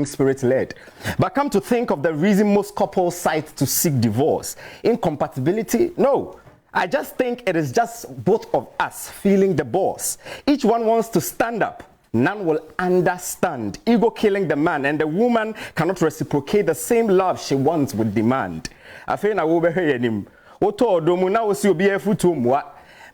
spirit-led. But come to think of the reason most couples cite to seek divorce, incompatibility? No. I just think it is just both of us feeling the boss. Each one wants to stand up. None will understand. Ego killing the man, and the woman cannot reciprocate the same love she wants with demand. I feel na wo be hwenim. Oto odomu na wo si obi afutu mwa.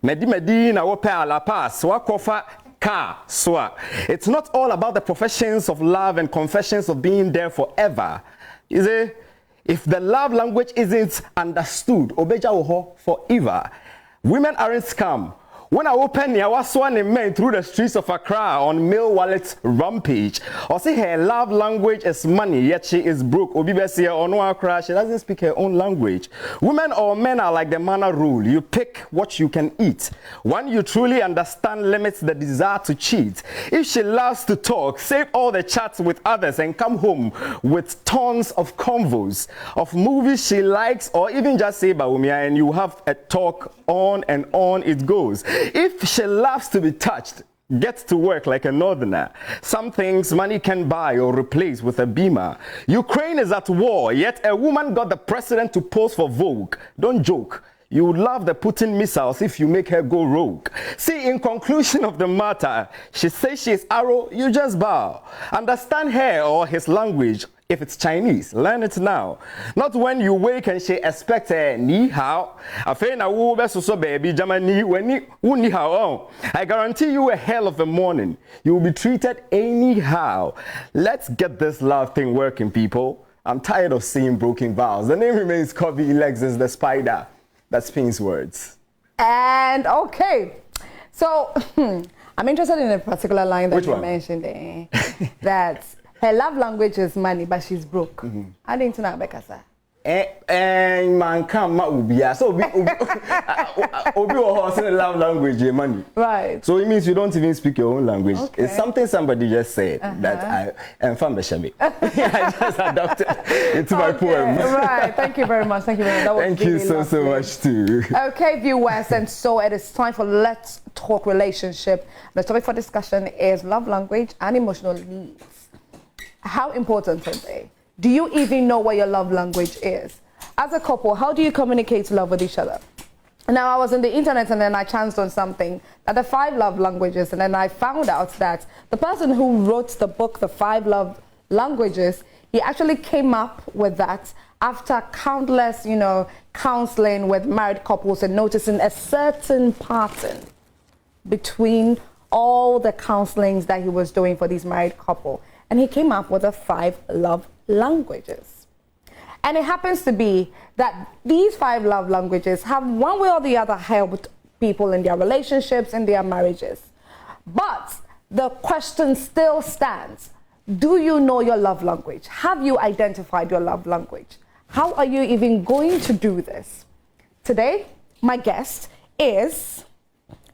Medi na wo pe ala pass wa kofa car swa. It's not all about the professions of love and confessions of being there forever. Is it? If the love language isn't understood, obeja woho forever. Women aren't scam. When I open the Awaswani men through the streets of Accra on male wallet rampage, or say her love language is money, yet she is broke. Obibesia or no Accra, she doesn't speak her own language. Women or men are like the manna rule. You pick what you can eat. One you truly understand limits the desire to cheat. If she loves to talk, save all the chats with others and come home with tons of convos of movies she likes, or even just say Baumia, and you have a talk on and on it goes. If she loves to be touched, gets to work like a northerner. Some things money can buy or replace with a beamer. Ukraine is at war, yet a woman got the president to pose for Vogue. Don't joke. You would love the Putin missiles if you make her go rogue. See, in conclusion of the matter, she says she is arrow, you just bow. Understand her or his language. If it's Chinese, learn it now. Not when you wake and she expects a ni hao. Afena wu be so baby Germany when ni hao. I guarantee you a hell of a morning. You will be treated anyhow. Let's get this love thing working, people. I'm tired of seeing broken vows. The name remains Kobe Alexis the Spider. That's Pink's words. And okay, so I'm interested in a particular line that you mentioned there. That her love language is money, but she's broke. I didn't know Bekasa. Man come ma ubia. So obi obi love language money. Right. So it means you don't even speak your own language. Okay. It's something somebody just said that I am from Beshami. I just adopted into my poem. Right. Thank you very much. Thank you very much. That was Thank you so much too. Okay, viewers, and so it is time for Let's Talk Relationship. The topic for discussion is love language and emotional needs. How important are they? Do you even know what your love language is? As a couple, how do you communicate love with each other? Now, I was on the internet and then I chanced on something, that the 5 love languages, and then I found out that the person who wrote the book, The 5 Love Languages, he actually came up with that after countless, counseling with married couples and noticing a certain pattern between all the counselings that he was doing for these married couple. And he came up with the 5 love languages. And it happens to be that these 5 love languages have one way or the other helped people in their relationships and their marriages. But the question still stands. Do you know your love language? Have you identified your love language? How are you even going to do this? Today, my guest is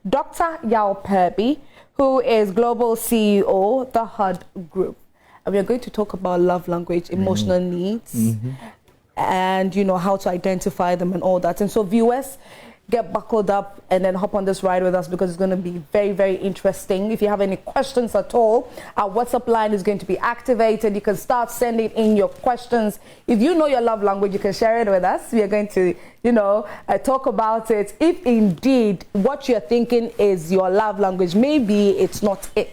Dr. Yaw Purby, who is Global CEO, the HUD Group. And we are going to talk about love language, emotional needs, and how to identify them and all that. And so viewers, get buckled up and then hop on this ride with us, because it's going to be very, very interesting. If you have any questions at all, our WhatsApp line is going to be activated. You can start sending in your questions. If you know your love language, you can share it with us. We are going to, talk about it. If indeed what you're thinking is your love language, maybe it's not it.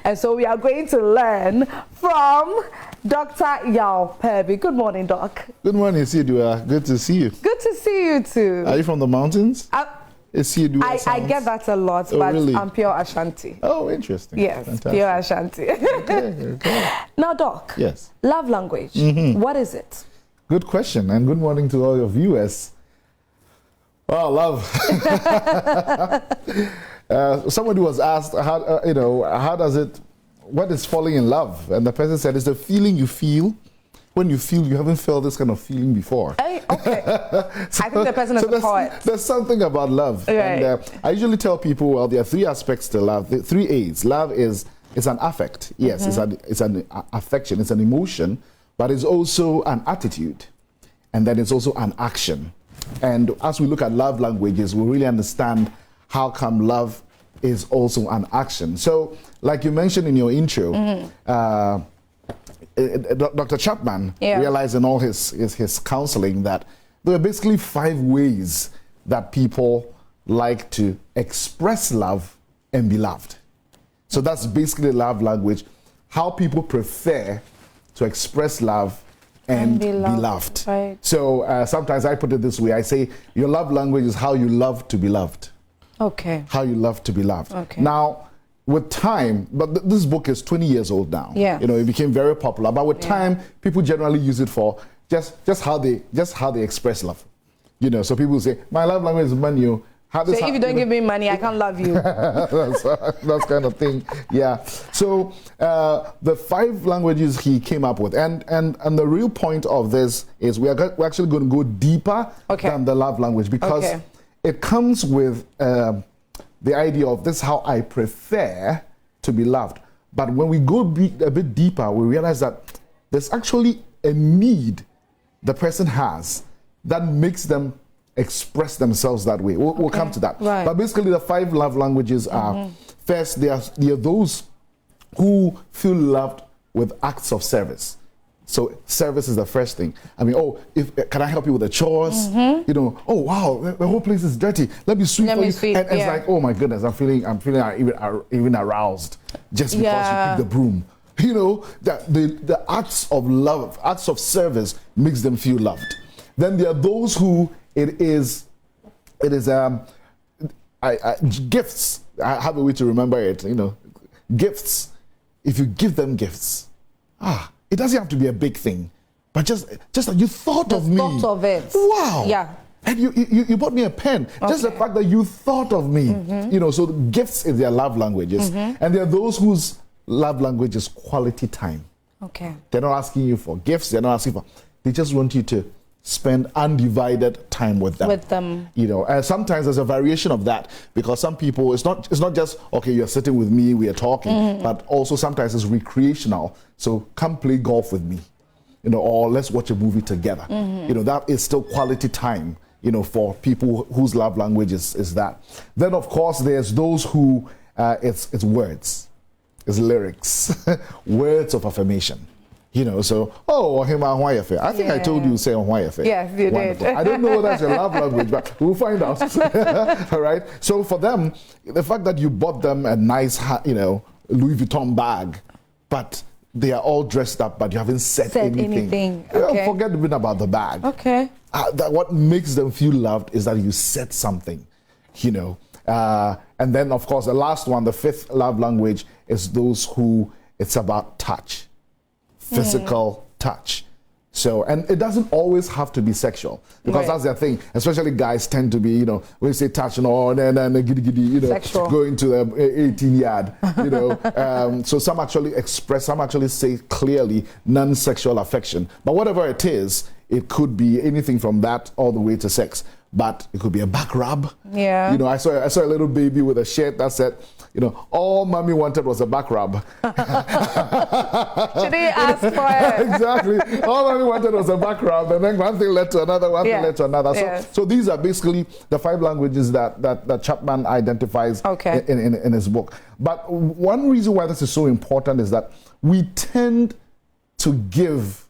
And so we are going to learn from Dr. Yaw Purby. Good morning, Doc. Good morning, Sidua. Good to see you. Good to see you too. Are you from the mountains? I get that a lot, but really? I'm pure Ashanti. Oh, interesting. Yes, fantastic. Pure Ashanti. Okay. Now, Doc. Yes. Love language. What is it? Good question, and good morning to all your viewers. Well, love. Somebody was asked, what is falling in love? And the person said, it's the feeling you feel when you feel you haven't felt this kind of feeling before. Hey, okay. I think the person is a poet. There's something about love. Right. And I usually tell people, well, there are 3 aspects to love, the 3 A's. Love is an affect. Yes, it's an affection, it's an emotion, but it's also an attitude. And then it's also an action. And as we look at love languages, we really understand how come love is also an action. So, like you mentioned in your intro, Dr. Chapman realized in all his counseling that there are basically 5 ways that people like to express love and be loved. So that's basically love language, how people prefer to express love and be loved. Right. So sometimes I put it this way, I say your love language is how you love to be loved. Okay. How you love to be loved. Okay. Now, with time, but this book is 20 years old now. Yeah. You know, it became very popular. But with time, people generally use it for just how they express love. You know, so people say, my love language is money. So if you don't give me money, I can't love you. that's kind of thing. Yeah. So the 5 languages he came up with, and the real point of this is we're actually going to go deeper than the love language, because it comes with the idea of this is how I prefer to be loved. But when we go a bit deeper, we realize that there's actually a need the person has that makes them express themselves that way. We'll come to that. Right. But basically the 5 love languages are, first, they are those who feel loved with acts of service. So service is the first thing. I mean, can I help you with the chores? You know, oh wow, the whole place is dirty. Let me sweep for you. And it's like, oh my goodness, I'm feeling even aroused just because you pick the broom. You know, that the acts of love, acts of service makes them feel loved. Then there are those who it is gifts. I have a way to remember it. You know, gifts. If you give them gifts, it doesn't have to be a big thing, but just like you thought of me. Thought of it. Wow. Yeah. And you bought me a pen. Just the fact that you thought of me. You know, so the gifts is their love languages, and there are those whose love language is quality time. Okay. They're not asking you for gifts. They're not asking for. They just want you to spend undivided time with them. You know, and sometimes there's a variation of that, because some people, it's not just, okay, you're sitting with me, we are talking, but also sometimes it's recreational. So come play golf with me, you know, or let's watch a movie together. You know, that is still quality time, you know, for people whose love language is that. Then, of course, there's those who, it's words, it's lyrics, words of affirmation. You know, so, I think I told you to say Ohwayefe. Yes, you did. I don't know whether that's your love language, but we'll find out. All right. So for them, the fact that you bought them a nice, Louis Vuitton bag, but they are all dressed up, but you haven't said anything. Okay. Forget even about the bag. Okay. That what makes them feel loved is that you said something, you know. And then, of course, the last one, the 5th love language, is those who it's about touch. Physical touch. So, and it doesn't always have to be sexual, because that's the thing. Especially guys tend to be, you know, when you say touch and all, and giddy, you know, sexual. Go into the 18 yard, you know. So some actually express, some actually say clearly non-sexual affection. But whatever it is, it could be anything from that all the way to sex. But it could be a back rub. Yeah. You know, I saw a little baby with a shirt that said, you know, all mommy wanted was a back rub. Should he ask for it? Exactly. All mommy wanted was a back rub, and then one thing led to another, thing led to another. So these are basically the 5 languages that Chapman identifies in his book. But one reason why this is so important is that we tend to give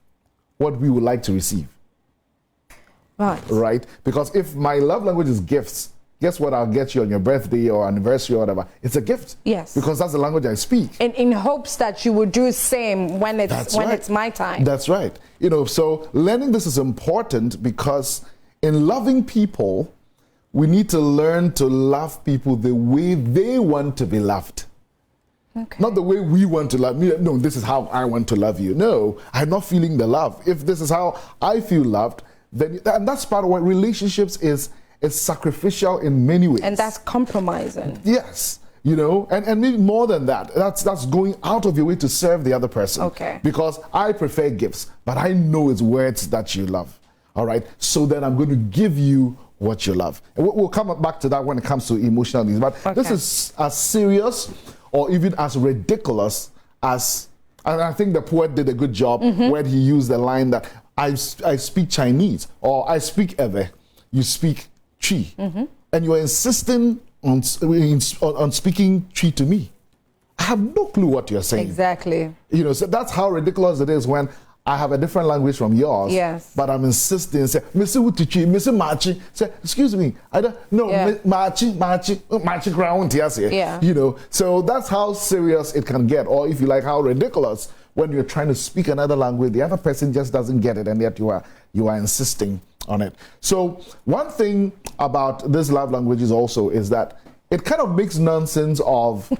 what we would like to receive. Right? Because if my love language is gifts, guess what I'll get you on your birthday or anniversary or whatever? It's a gift. Yes. Because that's the language I speak. And in hopes that you would do the same when it's my time. That's right. You know, so learning this is important, because in loving people, we need to learn to love people the way they want to be loved. Okay. Not the way we want to love me. No, this is how I want to love you. No, I'm not feeling the love. If this is how I feel loved, then, and that's part of what relationships is sacrificial in many ways. And that's compromising. Yes. You know, and maybe more than that. That's going out of your way to serve the other person. Okay. Because I prefer gifts, but I know it's words that you love. All right. So then I'm going to give you what you love. And we'll come back to that when it comes to emotional needs. But this is as serious or even as ridiculous as, and I think the poet did a good job when he used the line that I speak Chinese, or I speak Ewe, you speak Chi, and you are insisting on speaking Chi to me. I have no clue what you're saying. Exactly. You know, so that's how ridiculous it is when I have a different language from yours. Yes. But I'm insisting, say, Missy Utichi, Missy Machi. Say, excuse me, I don't know, Machi ground, yes, yeah. You know, so that's how serious it can get, or if you like, how ridiculous when you're trying to speak another language, the other person just doesn't get it, and yet you are insisting on it. So one thing about this love languages also is that it kind of makes nonsense of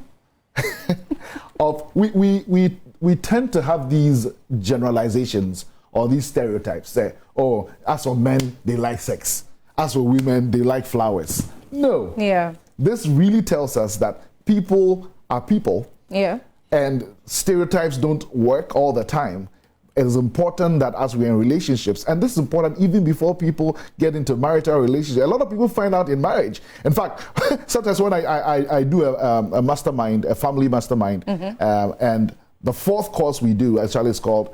we tend to have these generalizations or these stereotypes. Say, oh, as for men, they like sex. As for women, they like flowers. No. Yeah. This really tells us that people are people. Yeah. And stereotypes don't work all the time. It is important that as we're in relationships, and this is important even before people get into marital relationships. A lot of people find out in marriage. In fact, sometimes when I do a mastermind, a family mastermind, and the fourth course we do actually is called,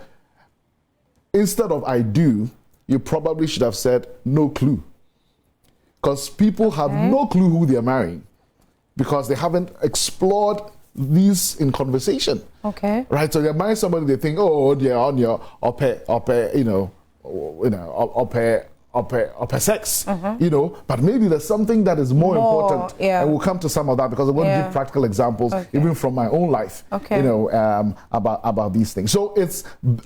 instead of I do, you probably should have said no clue. Because people have no clue who they're marrying because they haven't explored these in conversation. Okay. Right. So you're marrying somebody, they think, oh, they're on your upper sex, you know. But maybe there's something that is more important, and we'll come to some of that because I want to give practical examples, even from my own life, you know, about these things. So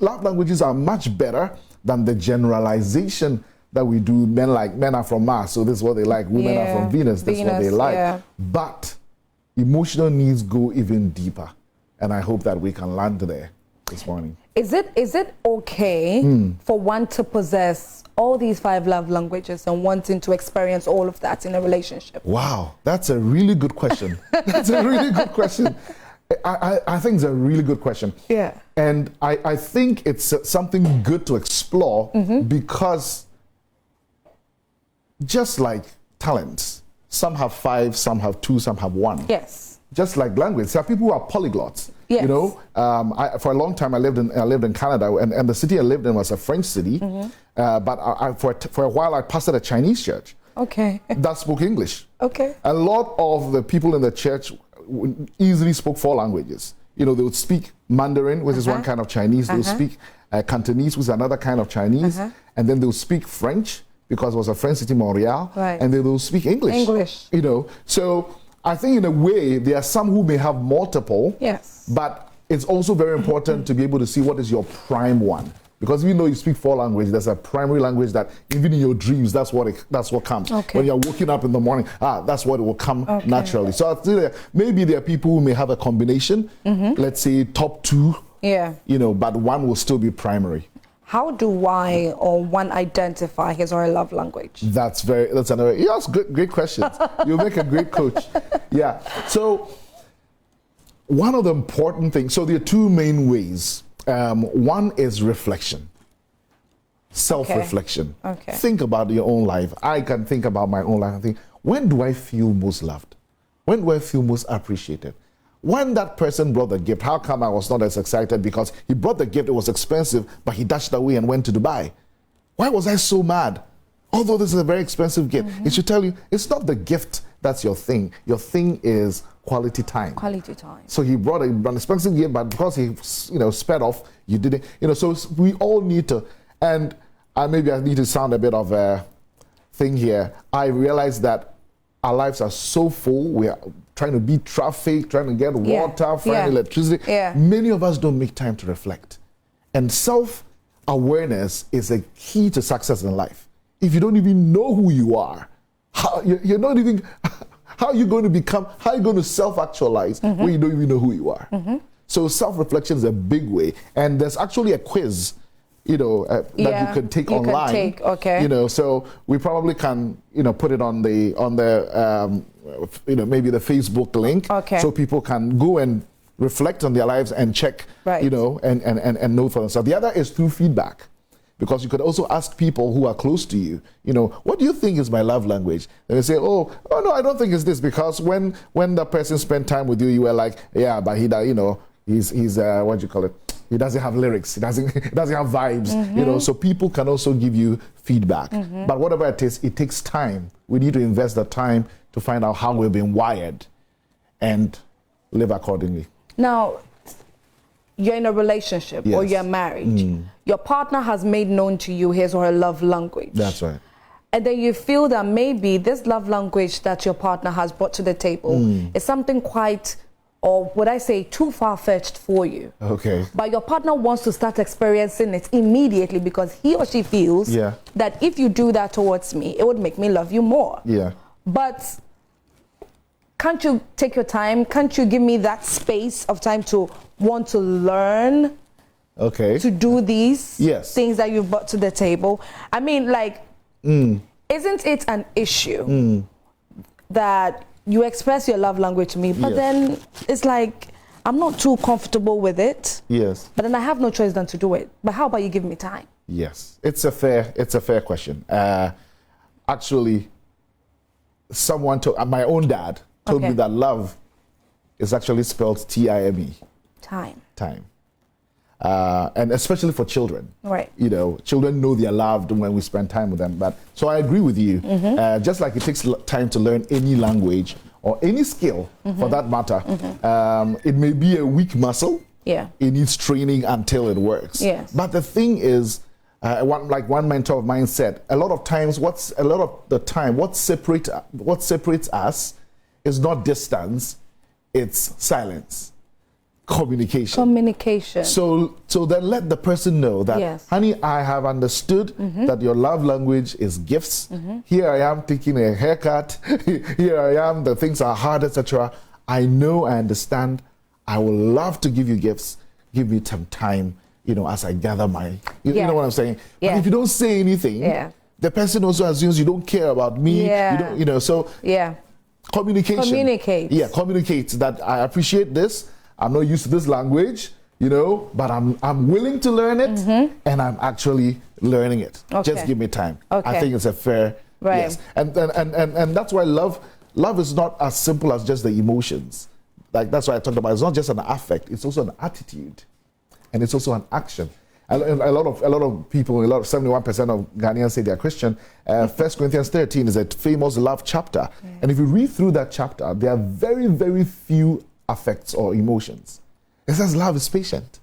love languages are much better than the generalization that we do. Men are from Mars, so this is what they like. Women are from Venus, this is what they like. But emotional needs go even deeper, and I hope that we can land there this morning. Is it okay for one to possess all these 5 love languages and wanting to experience all of that in a relationship? Wow, that's a really good question. That's a really good question. I think it's a really good question. Yeah. And I think it's something good to explore because just like talents, some have 5, some have 2, some have 1. Yes. Just like language, there are people who are polyglots. Yes. You know, for a long time I lived in Canada, and the city I lived in was a French city. But for a while I pastored a Chinese church. Okay. That spoke English. Okay. A lot of the people in the church easily spoke 4 languages. You know, they would speak Mandarin, which is one kind of Chinese. They would speak Cantonese, which is another kind of Chinese, and then they would speak French, because it was a French city, Montreal, and they will speak English. You know, so I think in a way there are some who may have multiple. Yes. But it's also very important to be able to see what is your prime one, because even though you speak 4 languages, there's a primary language that even in your dreams, that's what comes. Okay. When you're waking up in the morning, that's what will come naturally. So I think that maybe there are people who may have a combination. Let's say top 2. Yeah. You know, but one will still be primary. How do one identify his or her love language? That's another. Yes, great questions. You'll make a great coach. Yeah. So one of the important things. So there are 2 main ways. One is reflection, self-reflection. Okay. Think about your own life. I can think about my own life and think, when do I feel most loved? When do I feel most appreciated? When that person brought the gift, how come I was not as excited? Because he brought the gift, it was expensive, but he dashed away and went to Dubai. Why was I so mad? Although this is a very expensive gift. It should tell you, it's not the gift that's your thing. Your thing is quality time. Quality time. So he brought an expensive gift, but because he, sped off, you didn't. So we all need to, and maybe I need to sound a bit of a thing here. I realize that our lives are so full. We are trying to beat traffic, trying to get water, find electricity. Many of us don't make time to reflect. And self-awareness is a key to success in life. If you don't even know who you are, how are you going to self-actualize when you don't even know who you are? So self-reflection is a big way. And there's actually a quiz that you can take online. So we probably can, put it on the maybe the Facebook link, so people can go and reflect on their lives and check, and know for themselves. The other is through feedback, because you could also ask people who are close to you, what do you think is my love language? And they say, oh no, I don't think it's this, because when the person spent time with you, you were like, yeah, but he's what do you call it? He doesn't have lyrics. He doesn't have vibes. So people can also give you feedback. But whatever it is, it takes time. We need to invest the time to find out how we've been wired and live accordingly. Now, you're in a relationship or Yes. you're married. Your partner has made known to you his or her love language. That's right. And then you feel that maybe this love language that your partner has brought to the table is something quite, or would I say, too far-fetched for you. Okay. But your partner wants to start experiencing it immediately because he or she feels Yeah. that if you do that towards me, it would make me love you more. Yeah. But can't you take your time? Can't you give me that space of time to want to learn Okay. to do these Yes. things that you've brought to the table? I mean, like, isn't it an issue that you express your love language to me, but Yes. then it's like, I'm not too comfortable with it, Yes. but then I have no choice than to do it. But how about you give me time? Yes. It's a fair question. Actually, someone told my own dad told Okay. me that love is actually spelled T-I-M-E, Time. time. And especially for children. Right. You know, children know they're loved when we spend time with them. But so I agree with you. Just like it takes time to learn any language or any skill for that matter, it may be a weak muscle. Yeah. It needs training until it works. Yes. But the thing is, one mentor of mine said, a lot of the time, what separates us is not distance, it's silence, communication. Communication. So then let the person know that, Yes. honey, I have understood that your love language is gifts. Here I am taking a haircut. Here I am, the things are hard, etc. I know, I understand. I will love to give you gifts. Give me some time, as I gather my, you Yeah. know what I'm saying? Yeah. But if you don't say anything, Yeah. the person also assumes you don't care about me. Yeah. You don't, so Yeah. communication. Communicate. Yeah, communicate that I appreciate this. I'm not used to this language, but I'm willing to learn it, and I'm actually learning it. Okay. Just give me time. Okay. I think it's a fair Right. yes. And that's why love is not as simple as just the emotions. Like that's why I talked about. It's not just an affect. It's also an attitude, and it's also an action. A lot of people, 71% of Ghanaians say they're Christian. 1 Corinthians 13 is a famous love chapter. Yeah. And if you read through that chapter, there are very, very few affects or emotions. It says love is patient.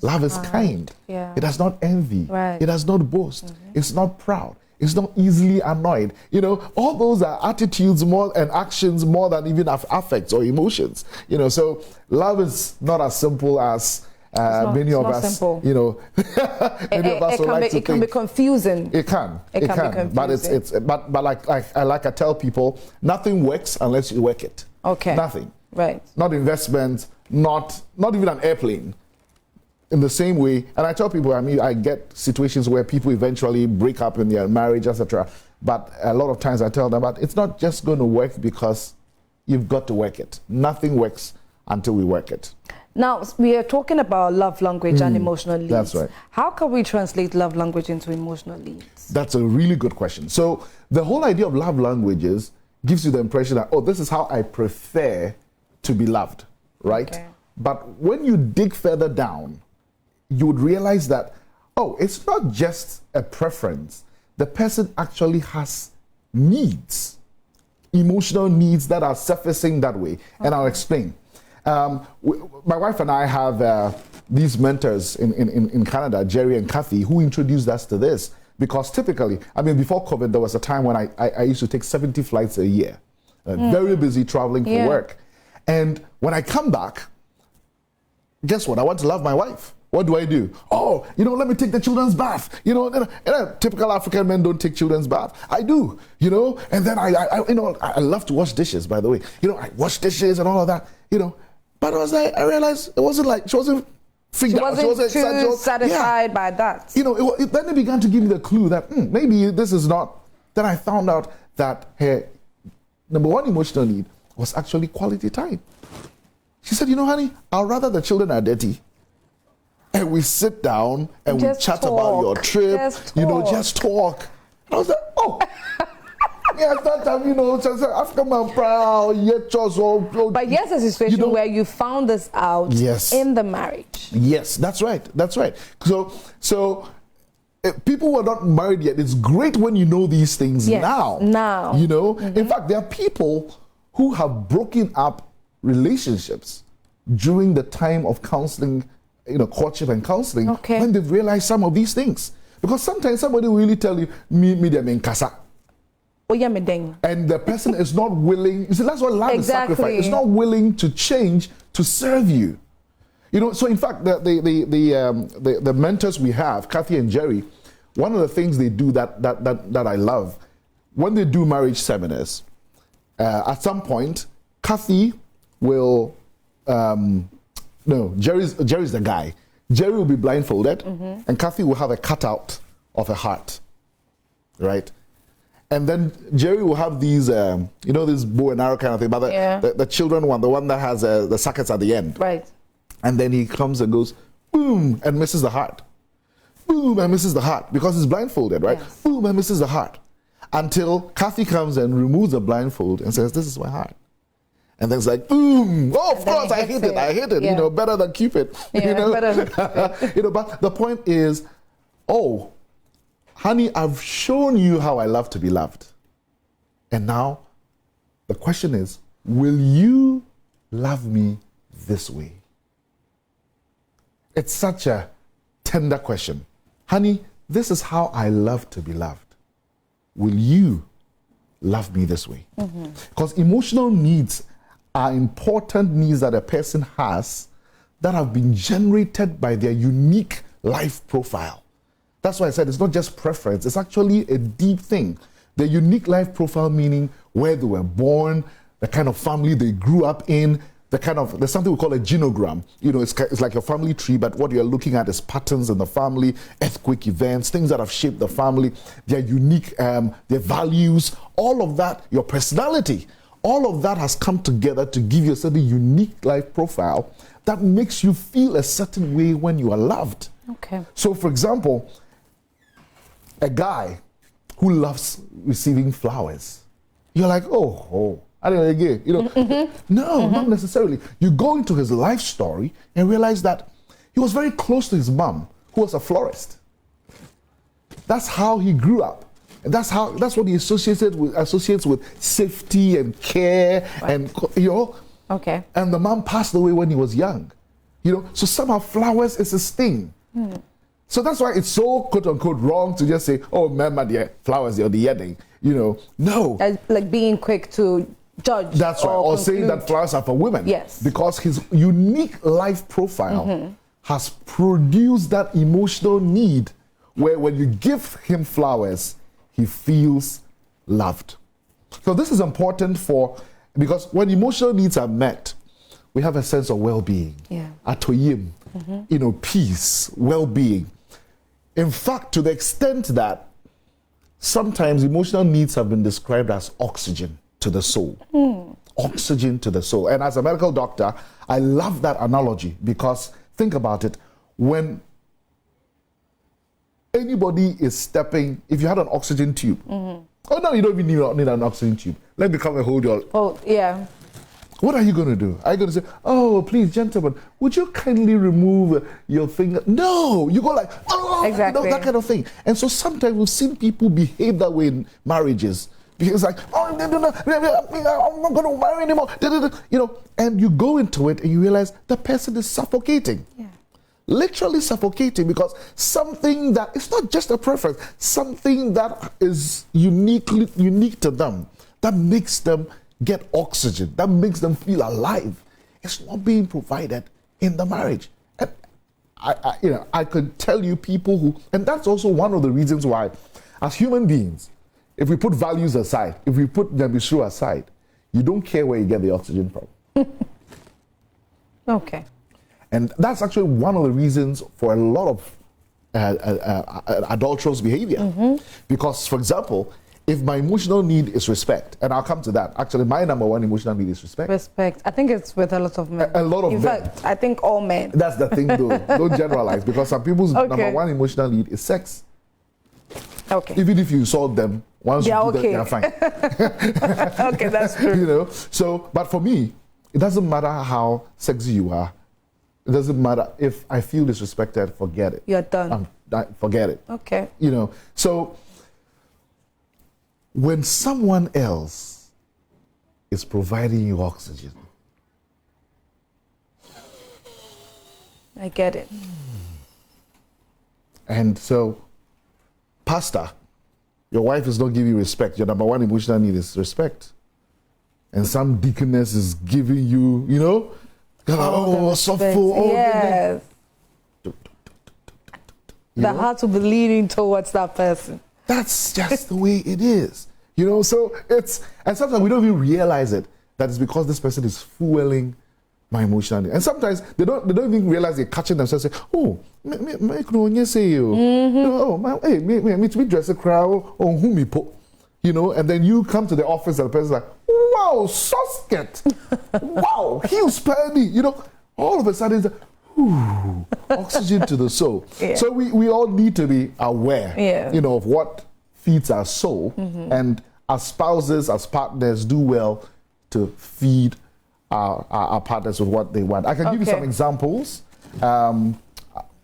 Love is kind. Yeah. It does not envy. Right. It does not boast. It's not proud. It's not easily annoyed. All those are attitudes more and actions more than even affects or emotions. So love is not as simple as many of us, simple. many of us would like to It can be think. confusing. It can. It can be But confusing. but like I tell people, nothing works unless you work it. Okay. Nothing. Right. Not investment, not even an airplane. In the same way, and I tell people, I get situations where people eventually break up in their marriage, etc. But a lot of times I tell them, but it's not just going to work because you've got to work it. Nothing works until we work it. Now, we are talking about love language and emotional needs. That's right. How can we translate love language into emotional needs? That's a really good question. So the whole idea of love languages gives you the impression that, this is how I prefer to be loved, right? Okay. But when you dig further down, you would realize that, it's not just a preference. The person actually has needs, emotional needs that are surfacing that way. Okay. And I'll explain. My wife and I have these mentors in Canada, Jerry and Kathy, who introduced us to this. Because typically, before COVID, there was a time when I used to take 70 flights a year. Very busy traveling for work. And when I come back, guess what? I want to love my wife. What do I do? Let me take the children's bath. Typical African men don't take children's bath. I do, and then I love to wash dishes, by the way. I wash dishes and all of that, But I realized it wasn't like, she wasn't freaked out. She wasn't too satisfied by that. Then it began to give me the clue that maybe this is not. Then I found out that her number one emotional need was actually quality time. She said, honey, I'd rather the children are dirty and we sit down and just we chat talk. about your trip, just talk. And I was like, yeah, that time, African man proud, But yes, there's a situation where you found this out in the marriage. Yes, that's right. So people who are not married yet, it's great when you know these things now. In fact, there are people who have broken up relationships during the time of counseling, courtship and counseling, Okay. when they've realized some of these things. Because sometimes somebody will really tell you, me them in casa. Oh, yeah, me ding. And the person is not willing. You see, that's what love is, sacrifice. It's not willing to change to serve you. So in fact, the mentors we have, Kathy and Jerry, one of the things they do that I love, when they do marriage seminars, at some point, Kathy will, Jerry's the guy. Jerry will be blindfolded, and Kathy will have a cutout of a heart, right? And then Jerry will have these, this bow and arrow kind of thing, but the children one, the one that has the sockets at the end. Right. And then he comes and goes, boom, and misses the heart. Boom, and misses the heart, because he's blindfolded, right? Yes. Boom, and misses the heart. Until Kathy comes and removes the blindfold and says, this is my heart. And then it's like, boom, oh, of course, I hit it, Yeah. better than Cupid. Yeah, better than Cupid. But the point is, oh, honey, I've shown you how I love to be loved. And now the question is, will you love me this way? It's such a tender question. Honey, this is how I love to be loved. Will you love me this way? Because emotional needs are important needs that a person has that have been generated by their unique life profile. That's why I said it's not just preference, it's actually a deep thing. The unique life profile meaning where they were born, the kind of family they grew up in, there's something we call a genogram. It's like a family tree, but what you're looking at is patterns in the family, earthquake events, things that have shaped the family, their unique, their values, all of that, your personality, all of that has come together to give you a certain unique life profile that makes you feel a certain way when you are loved. Okay. So, for example, a guy who loves receiving flowers, you're like, oh, I don't know again. No, not necessarily. You go into his life story and realize that he was very close to his mom, who was a florist. That's how he grew up. And that's what he associates with safety and care, right. And Okay. And the mom passed away when he was young. So somehow flowers is his thing. So that's why it's so quote unquote wrong to just say, oh, mama, dear, flowers, you're the wedding. No. As like being quick to judge. That's right. Or saying that flowers are for women. Yes. Because his unique life profile has produced that emotional need where when you give him flowers, he feels loved. So this is important because when emotional needs are met, we have a sense of well-being. Yeah. Atoyim, peace, well-being. In fact, to the extent that sometimes emotional needs have been described as oxygen to the soul. Oxygen to the soul. And as a medical doctor, I love that analogy because think about it. When anybody is stepping, if you had an oxygen tube, oh no, you don't even need an oxygen tube. Let me come and hold your. Oh, yeah. What are you going to do? Are you going to say, oh, please, gentlemen, would you kindly remove your finger? No, you go like, oh, exactly. That kind of thing. And so sometimes we've seen people behave that way in marriages. Because like, oh, I'm not going to marry anymore. And you go into it and you realize the person is suffocating. Yeah. Literally suffocating because something that, it's not just a preference, something that is unique to them, that makes them get oxygen, that makes them feel alive. It's not being provided in the marriage. And I could tell you people who, and that's also one of the reasons why, as human beings, if we put values aside, if we put Nyamishru aside, you don't care where you get the oxygen from. Okay. And that's actually one of the reasons for a lot of adulterous behavior. Because, for example, if my emotional need is respect, and I'll come to that. Actually, my number one emotional need is respect. Respect. I think it's with a lot of men. A lot of men. In fact, I think all men. That's the thing, though. Don't generalize, because some people's number one emotional need is sex. Okay. Even if you insult them, once you do that, they're fine. Okay, that's true. So, but for me, it doesn't matter how sexy you are. It doesn't matter if I feel disrespected, forget it. You're done. Forget it. Okay. So when someone else is providing you oxygen, I get it. And so, pastor, your wife is not giving you respect. Your number one emotional need is respect. And some deaconess is giving you, you know, yes. The heart will be leaning towards that person. That's just the way it is. You know, so it's, and sometimes we don't even realize it, that it's because this person is fueling my emotional need. And sometimes they don't even realize they're catching themselves saying, oh, me dress a crowd on whom me put. You know, and then you come to the office and the person's like, wow, Susket. Wow, he's penny. You know, all of a sudden it's like, ooh, oxygen to the soul. Yeah. So we all need to be aware, you know, of what feeds our soul. And as spouses, as partners, do well to feed our partners with what they want. I can give you some examples.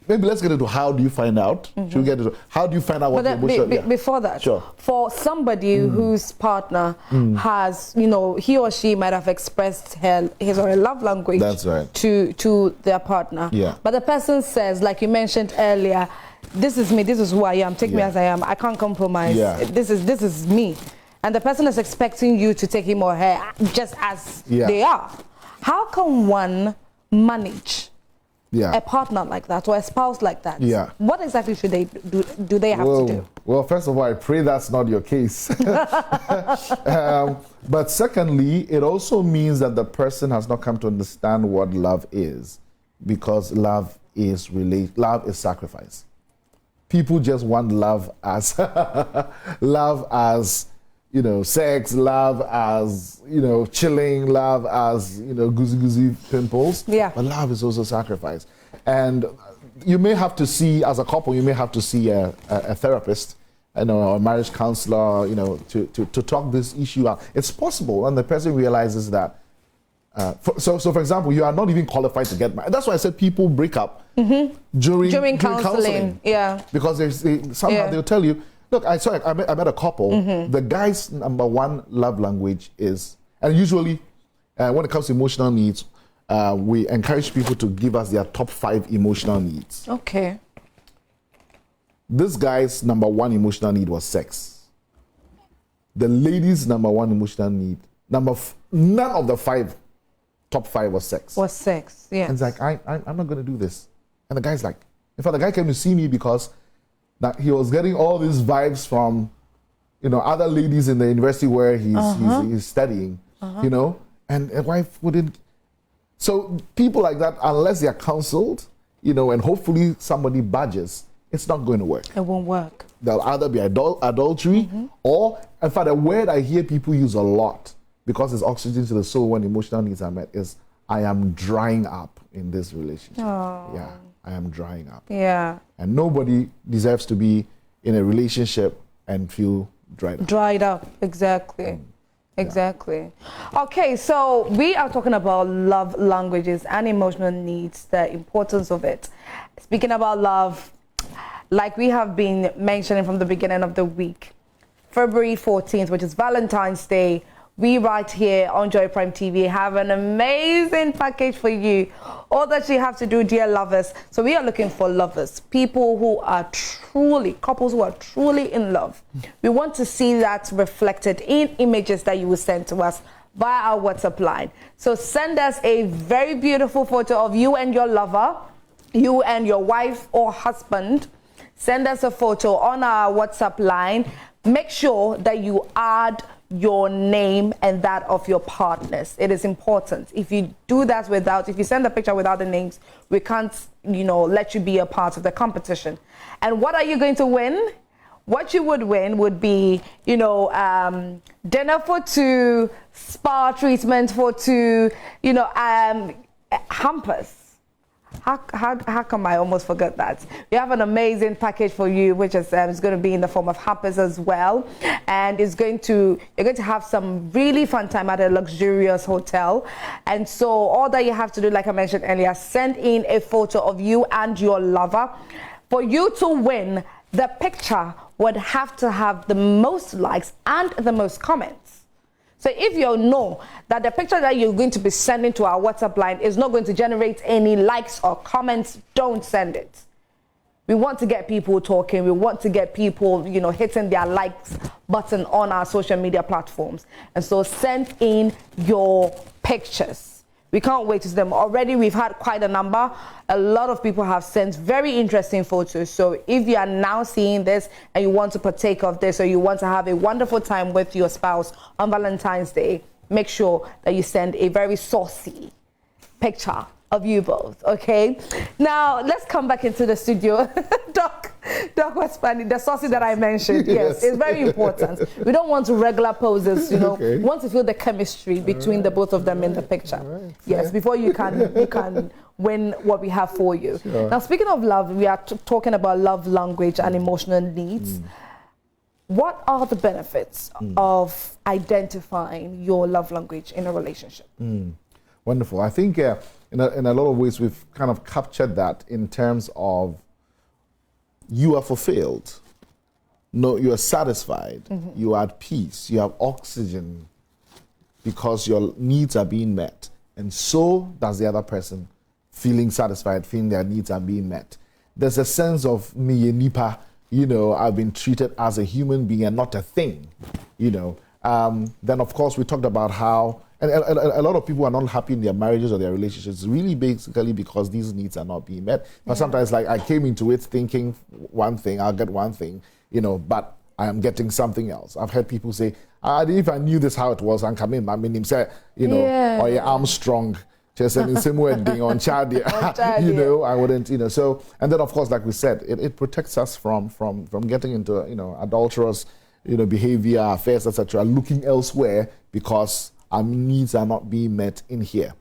Maybe let's get into how do you find out. Should we get into how do you find out what the emotional... Before that, for somebody whose partner has, you know, he or she might have expressed his or her love language to their partner. Yeah. But the person says, like you mentioned earlier, this is me, this is who I am, take me as I am, I can't compromise. Yeah. This is me. And the person is expecting you to take him or her just as they are. How can one manage a partner like that or a spouse like that? Yeah. What exactly should they do they have to do? Well, first of all, I pray that's not your case. But secondly, it also means that the person has not come to understand what love is, because love is sacrifice. People just want love as you know, sex, love as, you know, chilling, love as, you know, goosey pimples. Yeah. But love is also sacrifice. And you may have to see, as a couple, you may have to see a therapist, you know, a marriage counselor, you know, to talk this issue out. It's possible, and the person realizes that. So for example, you are not even qualified to get married. That's why I said people break up during counseling. Yeah. Because somehow they'll tell you, look, I met a couple. The guy's number one love language is, and usually when it comes to emotional needs, we encourage people to give us their top 5 emotional needs. Okay. This guy's number one emotional need was sex. The lady's number one emotional need, none of the top 5 was sex. Was sex, yeah. And it's like, I'm not going to do this. And the guy's like, in fact, the guy came to see me because that he was getting all these vibes from, you know, other ladies in the university where he's studying, you know, and a wife wouldn't. So people like that, unless they are counseled, you know, and hopefully somebody budges, it's not going to work. It won't work. There'll either be adultery or, in fact, a word I hear people use a lot because it's oxygen to the soul when emotional needs are met is, I am drying up in this relationship. Oh. Yeah. I am drying up. Yeah. And nobody deserves to be in a relationship and feel dried up. Dried up, exactly. Exactly. Okay, so we are talking about love languages and emotional needs, the importance of it. Speaking about love, like we have been mentioning from the beginning of the week, February 14th, which is Valentine's Day, we right here on Joy Prime TV have an amazing package for you. All that you have to do, dear lovers. So we are looking for lovers, people who are couples who are truly in love. We want to see that reflected in images that you will send to us via our WhatsApp line. So send us a very beautiful photo of you and your lover, you and your wife or husband. Send us a photo on our WhatsApp line. Make sure that you add your name and that of your partners. It is important. If you do that if you send a picture without the names, we can't, you know, let you be a part of the competition. And what are you going to win? What you would win would be, you know, dinner for 2, spa treatment for 2, you know, hampers. How come I almost forgot that? We have an amazing package for you, which is going to be in the form of hampers as well, and you're going to have some really fun time at a luxurious hotel. And so all that you have to do, like I mentioned earlier, send in a photo of you and your lover. For you to win, the picture would have to have the most likes and the most comments. So if you know that the picture that you're going to be sending to our WhatsApp line is not going to generate any likes or comments, don't send it. We want to get people talking. We want to get people, you know, hitting their likes button on our social media platforms. And so send in your pictures. We can't wait to see them. Already we've had quite a number. A lot of people have sent very interesting photos. So if you are now seeing this and you want to partake of this, or you want to have a wonderful time with your spouse on Valentine's Day, make sure that you send a very saucy picture of you both, okay? Now, let's come back into the studio. Doc was funny. The saucy that I mentioned, yes, it's very important. We don't want regular poses, you know. Okay. We want to feel the chemistry between the both of them in the picture. Yes, before you can win what we have for you. Sure. Now, speaking of love, we are talking about love language and emotional needs. What are the benefits of identifying your love language in a relationship? Wonderful. I think in a lot of ways we've kind of captured that in terms of you are fulfilled. No, you are satisfied. You are at peace. You have oxygen because your needs are being met. And so does the other person, feeling satisfied, feeling their needs are being met. There's a sense of me and nipa, you know, I've been treated as a human being and not a thing, you know. Then, of course, we talked about how and a lot of people are not happy in their marriages or their relationships, really basically because these needs are not being met. But sometimes, like, I came into it thinking one thing, I'll get one thing, you know, but I am getting something else. I've heard people say, if I knew this how it was, and come in, I mean, him say, you know, or yeah, I'm strong. Just in the same way, on child, you know, I wouldn't, you know. So, and then of course, like we said, it protects us from getting into, you know, adulterous, you know, behavior, affairs, etc., looking elsewhere because our needs are not being met in here.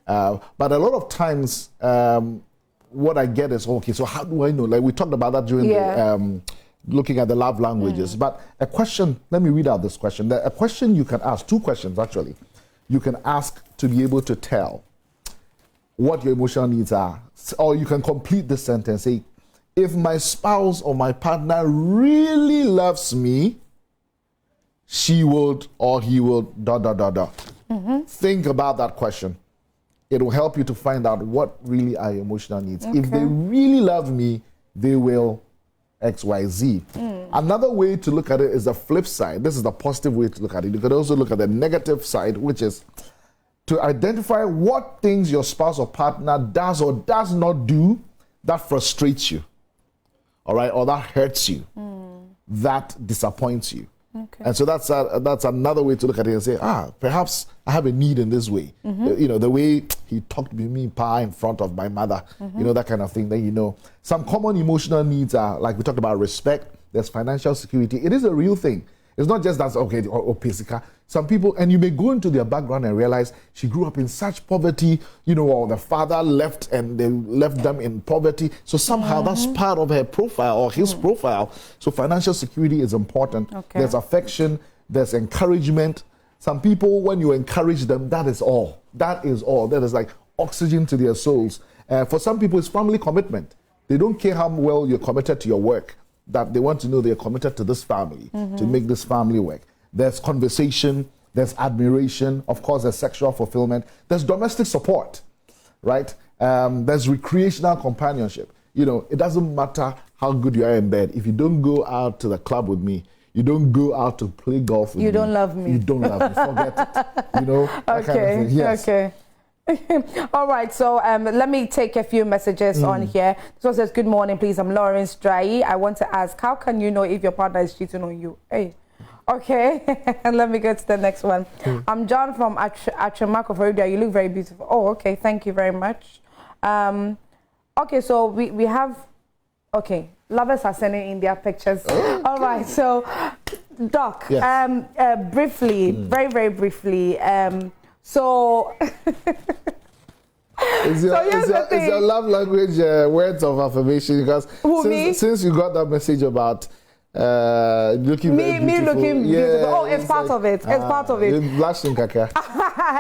But a lot of times, what I get is, okay, so how do I know? Like we talked about that during the, looking at the love languages. But a question, let me read out this question. A question you can ask, two questions actually, you can ask to be able to tell what your emotional needs are. Or you can complete the sentence, say, if my spouse or my partner really loves me, she would or he will ... Think about that question. It will help you to find out what really are your emotional needs. Okay. If they really love me, they will X, Y, Z. Another way to look at it is the flip side. This is the positive way to look at it. You could also look at the negative side, which is to identify what things your spouse or partner does or does not do that frustrates you, all right, or that hurts you, that disappoints you. Okay. And so that's another way to look at it and say, perhaps I have a need in this way. You know, the way he talked to me in front of my mother, you know, that kind of thing. Then, you know, some common emotional needs are, like we talked about, respect, there's financial security. It is a real thing. It's not just that, okay, or physical. Some people, and you may go into their background and realize she grew up in such poverty, you know, or the father left and they left them in poverty. So somehow that's part of her profile or his profile. So financial security is important. Okay. There's affection, there's encouragement. Some people, when you encourage them, that is all. That is all. That is like oxygen to their souls. For some people, it's family commitment. They don't care how well you're committed to your work, that they want to know they're committed to this family, to make this family work. There's conversation, there's admiration, of course there's sexual fulfillment, there's domestic support, right? There's recreational companionship. You know, it doesn't matter how good you are in bed. If you don't go out to the club with me, you don't go out to play golf with me. You don't love me. You don't love me, forget it. You know, that kind of thing. Yes. Okay. All right, so let me take a few messages on here. This one says, good morning, please. I'm Lawrence Drai. I want to ask, how can you know if your partner is cheating on you? Hey, okay. And let me go to the next one. I'm John from Atremako, Florida. You look very beautiful. Oh, okay. Thank you very much. Okay, so we have, okay, lovers are sending in their pictures. Oh, all right, so Doc, yes. Briefly, very, very briefly, so is your love language words of affirmation? Because since you got that message about looking very me beautiful. looking beautiful. Oh, it's part of it. It's part of it. Blushing, Kaka.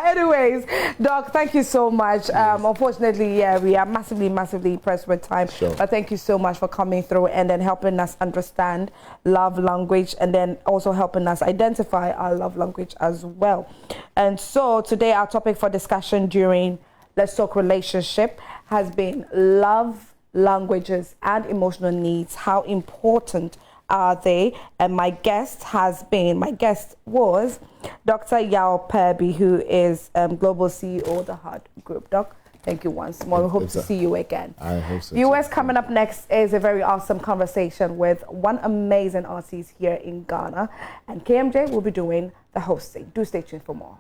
Anyways, Doc, thank you so much. Unfortunately, yeah, we are massively pressed with time. Sure. But thank you so much for coming through and then helping us understand love language and then also helping us identify our love language as well. And so today our topic for discussion during Let's Talk Relationship has been love languages and emotional needs. How important are they? And my guest was Dr. Yao Perby, who is Global CEO of the Heart Group. Doc, thank you once more. We hope to see you again. I hope so. Viewers, coming up next is a very awesome conversation with one amazing artist here in Ghana. And KMJ will be doing the hosting. Do stay tuned for more.